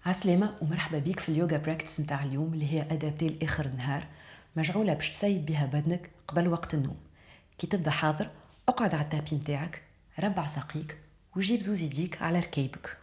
عسلامة ومرحبا بيك في اليوغا براكتس متاع اليوم اللي هي أدابتي لآخر النهار، مجعولة باش تسيب بها بدنك قبل وقت النوم. كي تبدا حاضر اقعد على التابي متاعك، ربع ساقيك وجيب زوز يديك على ركيبك.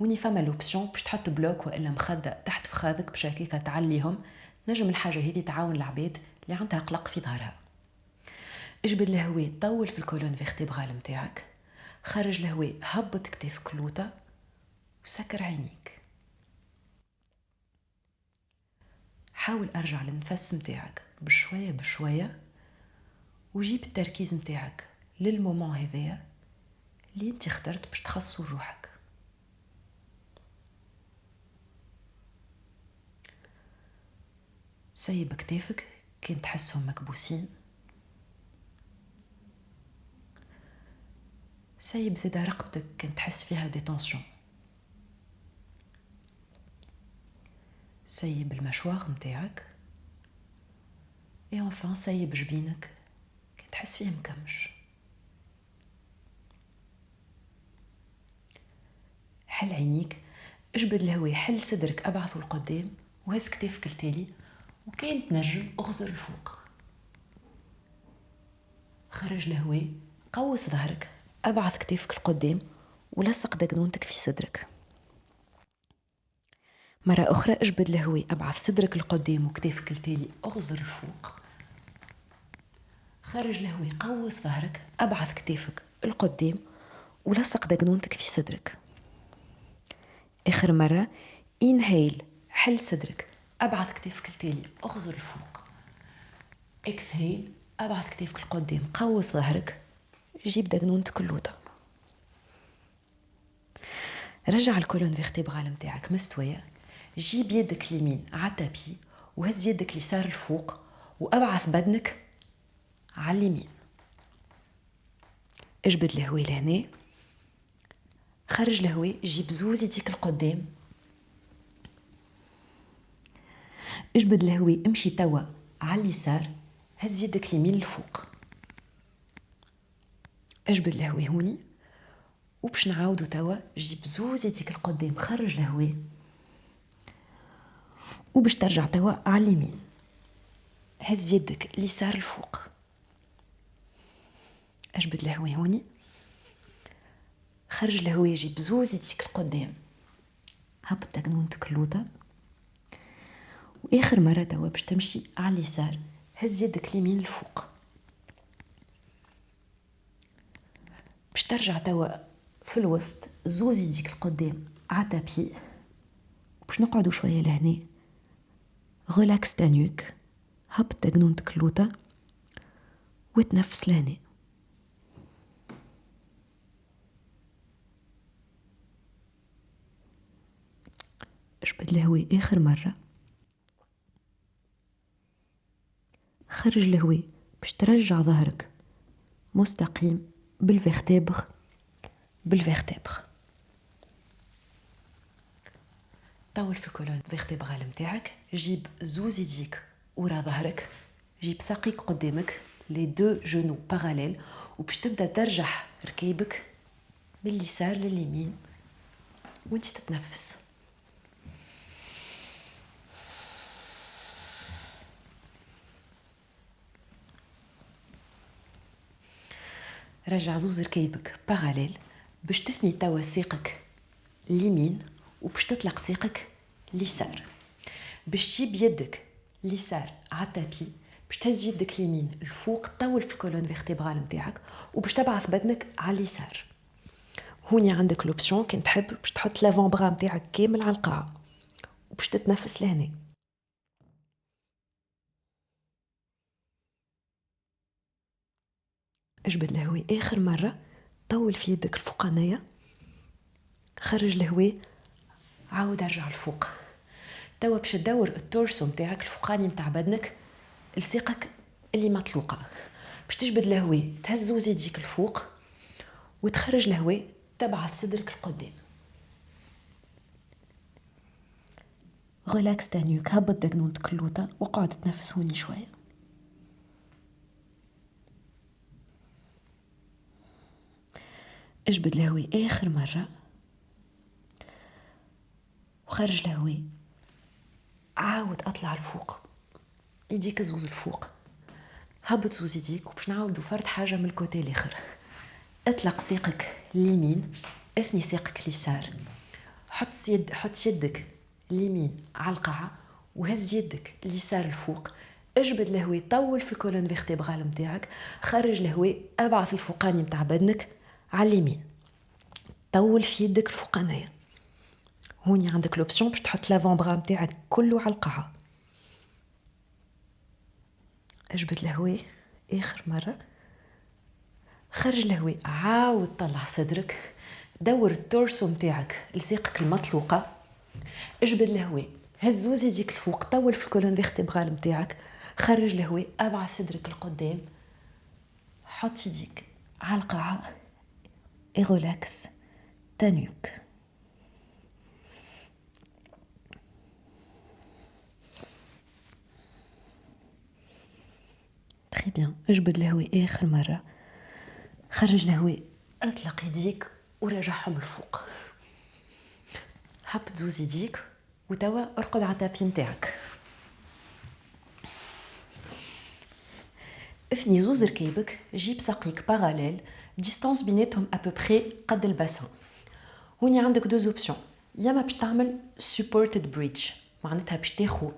وني فما لوبسيون باش تحط بلوك والا مخدة تحت فخاذك باش هكاكا تعليهم. نجم الحاجة هذه تعاون العباد اللي عندها قلق في ظهرها. اجبد الهواء، طول في الكولون فيرتيبرال متاعك، خرج الهواء، هبط كتافك لوطة وسكر عينيك. حاول ارجع للنفس متاعك بشوية بشوية، وجيب التركيز متاعك للمومون هذايا اللي انت اخترت باش تخصو روحك. سيب كتافك كان تحسهم مكبوسين، سيب زيدا رقبتك كان تحس فيها دي تنسيون، سيب المشواغ متاعك، اي انفان سيب جبينك كان تحس فيه مكمش. حل عينيك، اجبد الهواء، حل صدرك ابعثه لقدام وهز كتافك التالي، وكان تنجم اغزر الفوق. خرج الهواء، قوس ظهرك، ابعث كتافك القدام ولصق دقنونتك في صدرك. مرة أخرى اجبد الهواء، ابعث صدرك القدام وكتافك التالي اغزر الفوق. خرج الهواء، قوس ظهرك، ابعث كتافك القدام ولصق دقنونتك في صدرك. آخر مرة انهيل، حل صدرك، ابعث كتافك التالي اغزر الفوق. اكسهيل، ابعث كتافك القدام، قوس ظهرك، جيب دقنونتك اللوطة. رجع الكولون فيرتيبرال متاعك مستوية، جيب يدك اليمين على التابي وهز يدك اليسار الفوق وابعث بدنك على اليمين. اجبد الهواء لهنا، خرج الهواء، جيب زوز يديك القدام، اجبد الهواء، امشي توا على اليسار، هز يدك اليمين الفوق. اجبد الهواء هوني، وباش نعاودو توا جيب زوز يديك القدام، خرج الهواء، وباش ترجع توا على اليمين، هز يدك اليسار الفوق. اجبد الهواء هوني، خرج الهواء، جيب زوز يديك القدام، هبط دقنونتك اللوطة. واخر مرة توا باش تمشي على اليسار، هز يدك اليمين الفوق. باش ترجع توا في الوسط، زوز يديك القدام على تابي، باش نقعدو شوية لهنا، غولاكس تانيوك، هبط دقنونتك اللوطة وتنفس لهنا. اجبد الهواء اخر مرة، خرج الهواء باش ترجع ظهرك مستقيم بالفيرتيبر بالفيرتيبر. طول في الكولون فيرتيبرال متاعك، جيب زوز يديك ورا ظهرك، جيب ساقيك قدامك، لي دو جونو باراليل، وباش تبدا ترجح ركيبك من اليسار لليمين وانت تتنفس. رجع زوز ركيبك باراليل باش تثني توا ساقك اليمين وباش تطلق ساقك اليسار. باش تجيب يدك اليسار على التابي، باش تهز يدك اليمين الفوق، طول في الكولون فيرتيبرال نتاعك وباش تبعث بدنك على اليسار. هوني عندك لوبسيون كان تحب باش تحط لافون بغا نتاعك كامل على القاع وباش تتنفس لهنا. اجبد الهواء اخر مرة، طول في يدك الفوقانية، خرج الهواء، عاود ارجع الفوق. توا باش تدور التورسو متاعك الفوقاني متاع بدنك لساقك اللي مطلوقة. باش تجبد الهواء، تهز زوز يديك الفوق وتخرج الهواء، تبعث صدرك القدام. غولاكس تانيوك، هبط دقنونتك اللوطة وقعد تنفس هوني شوية. اجبد الهواء اخر مرة، وخرج الهواء. عاود اطلع الفوق، يديك زوز الفوق، هبط زوز يديك، وباش نعاودو فرد حاجه من الكوتي الاخر. اطلق ساقك اليمين، اثني ساقك اليسار، حط يدك اليمين على القاعه، وهز يدك اليسار الفوق. اجبد الهواء، طول في الكولون فيرتيبرال نتاعك، خرج الهواء، ابعث الفوقاني نتاع بدنك على اليمين، طول في يدك الفوقانيه. هوني عندك لوبسيون باش تحط لافون برا نتاعك كله على القاعه. اجبد الهواء اخر مره، خرج الهواء، عاود طلع صدرك، دور التورسو نتاعك لساقك المطلوقه، اجبد الهواء، هز زوز يديك الفوق، طول في الكولون فيرتيبرال نتاعك، خرج الهواء، ابعث صدرك القدام، حط يديك على القاعه، اي ريلاكس تانيوك. تري بيان. اجبد الهواء اخر مره، خرج الهواء، اطلق يديك وراجعهم لفوق. هبط زوز يديك، وتوا ارقد على التابي نتاعك. اثني زوز ركيبك، جيب ساقيك باراليل، ديستانس بيناتهم ابوبخي قد الباسان. هوني عندك دوز اوبسيون، يا ما باش تعمل سوبورتد بريدج، معناتها باش تاخو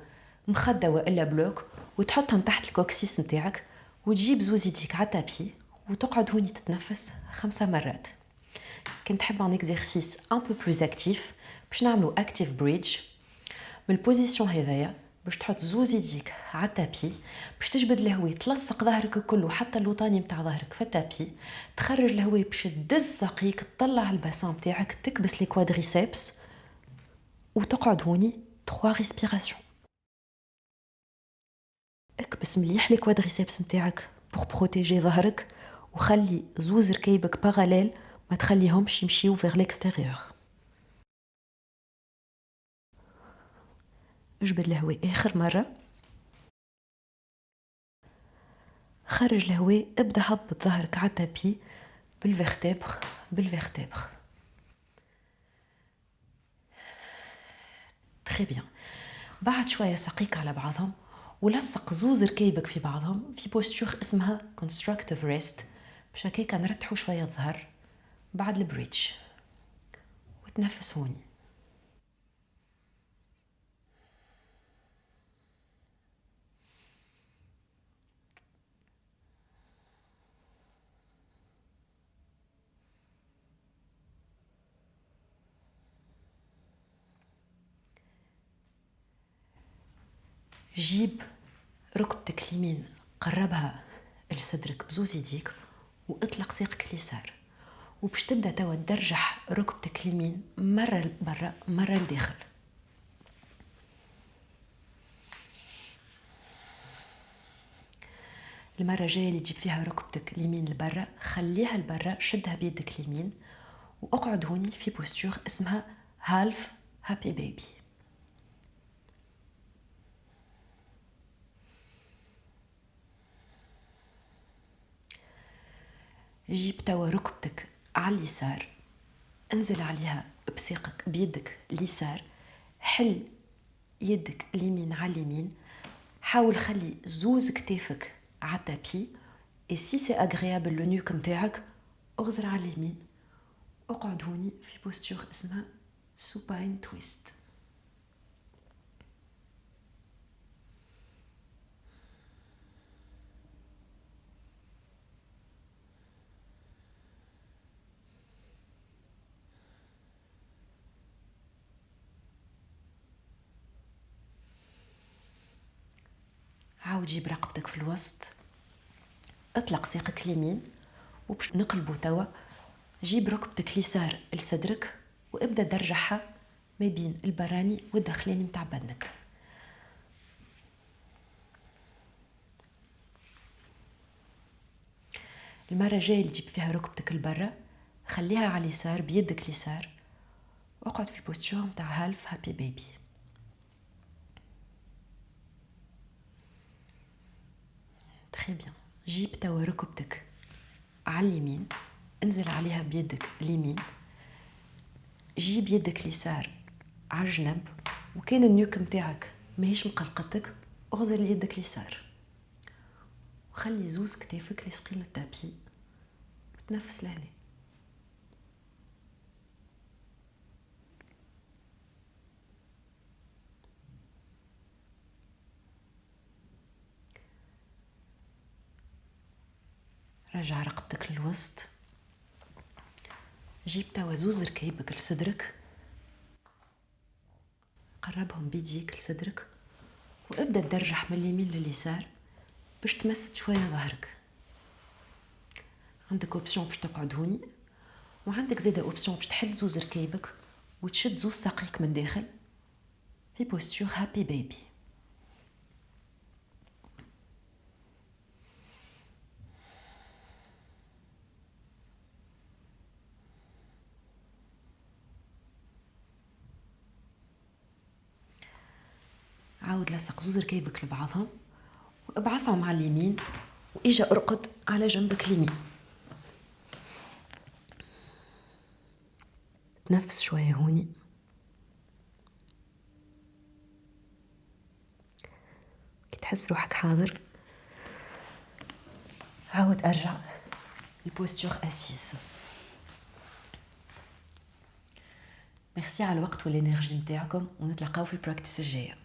مخده والا بلوك وتحطهم تحت الكوكسيس نتاعك، وتجيب زوز يديك على التابي وتقعد هوني تتنفس 5 مرات. كنت تحب ان اكزرسيس ان بو بلوز اكتيف، باش نعملو اكتيف بريدج. من البوزيسيون هذايا باش تحط زوز يديك على التابي، باش تجبد الهواء، تلصق ظهرك كله حتى اللوطاني نتاع ظهرك في التابي، تخرج الهواء باش تدز ساقيك، تطلع الباسان نتاعك، تكبس لي كوادريسيبس، وتقعد هوني 3 ريسبيراسيون. اكبس مليح لي كوادريسيبس نتاعك بور بروتيجي ظهرك، وخلي زوز ركيبك باراليل، ما تخليهمش يمشيو فيغ ليكستيريور. اجبد الهواء اخر مره، خرج الهواء، ابدا هبط ظهرك على التابي بالفيرتيبر بالفيرتيبر. تري بيان. بعد شويه ساقيك على بعضهم، ولصق زوز ركيبك في بعضهم في بوستور اسمها كونستراكتيف ريست، باش هكاك نرتحوا شويه الظهر بعد البريدج. وتنفس هوني. جيب ركبتك اليمين، قربها لصدرك بزوز يديك، واطلق ساقك اليسار، وباش تبدا توا تدرجح ركبتك اليمين مره لبرا مره لداخل. المره الجايه اللي تجيب فيها ركبتك اليمين لبرا، خليها لبرا، شدها بيدك اليمين، واقعد هوني في بوستور اسمها هالف هابي بيبي. جيب توا ركبتك على اليسار، انزل عليها بساقك بيدك اليسار، حل يدك اليمين على اليمين، حاول خلي زوز كتافك على التابي، اي سي سي اغريابل لو نوك نتاعك، اغزر على اليمين، اقعد هوني في بوستور اسمها سوباين تويست. عاود جيب رقبتك في الوسط، اطلق ساقك اليمين، وباش نقلبو توا، جيب ركبتك اليسار لصدرك، وابدا درجحها ما بين البراني والداخلاني متاع بدنك. المره الجايه اللي تجيب فيها ركبتك لبرا، خليها على اليسار بيدك اليسار، اقعد في البوستور متاع هالف هابي بيبي. تري بيان. جيب توا ركبتك على اليمين، انزل عليها بيدك اليمين، جيب يدك اليسار عالجنب وكان النيوك متاعك ماهيش مقلقتك، اغزر ليدك اليسار وخلي زوز كتافك لاصقين للتابي وتنفس لهنا. رجع رقبتك للوسط، جيب توا زوز ركيبك لصدرك، قربهم بيديك لصدرك وابدأ تدرجح من اليمين لليسار باش تمسد شوية ظهرك. عندك اوبسيون باش تقعد هوني، وعندك زيادة اوبسيون باش تحل زوز ركيبك وتشد زوز ساقيك من داخل في بوستور هابي بيبي. عاود لصق زوز ركيبك لبعضهم وابعثهم على اليمين واجا ارقد على جنبك اليمين. تنفس شوية هوني، كي تحس روحك حاضر عاود ارجع البوستور اسيس. ميرسي على الوقت والانرجي نتاعكم، ونتلاقاو في البراكتس الجايه.